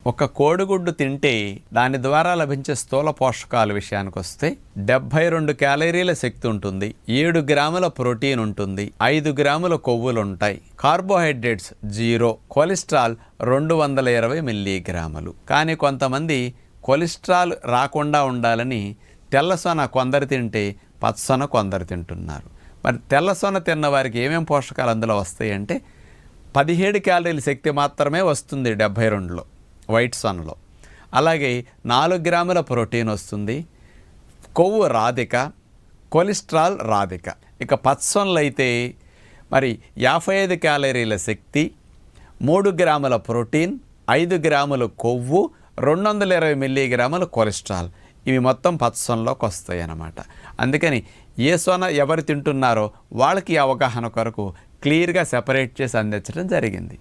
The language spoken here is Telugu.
ఒక కోడిగుడ్డు తింటే దాని ద్వారా లభించే స్థూల పోషకాల విషయానికి వస్తే 72 క్యాలరీల శక్తి ఉంటుంది, 7 గ్రాముల ప్రోటీన్ ఉంటుంది, 5 గ్రాముల కొవ్వులు ఉంటాయి, కార్బోహైడ్రేట్స్ 0, కొలెస్ట్రాల్ 220 మిల్లీగ్రాములు. కానీ కొంతమంది కొలెస్ట్రాల్ రాకుండా ఉండాలని తెల్లసొన కొందరు తింటే పచ్చసొన కొందరు తింటున్నారు. మరి తెల్లసొన తిన్న వారికి ఏమేం పోషకాలు అందులో వస్తాయి అంటే 17 క్యాలరీల శక్తి మాత్రమే వస్తుంది 72లో వైట్ సొనలో. అలాగే 4 గ్రాముల ప్రోటీన్ వస్తుంది, కొవ్వు రాధిక, కొలెస్ట్రాల్ రాధిక. ఇక పచ్చసొనలు అయితే మరి 55 క్యాలరీల శక్తి, 3 గ్రాముల ప్రోటీన్, 5 గ్రాముల కొవ్వు, 220 మిల్లీగ్రాముల కొలెస్ట్రాల్. ఇవి మొత్తం పచ్చసొనలోకి వస్తాయి అన్నమాట. అందుకని ఏ సొన ఎవరు తింటున్నారో వాళ్ళకి అవగాహన కొరకు క్లియర్గా సెపరేట్ చేసి అందించడం జరిగింది.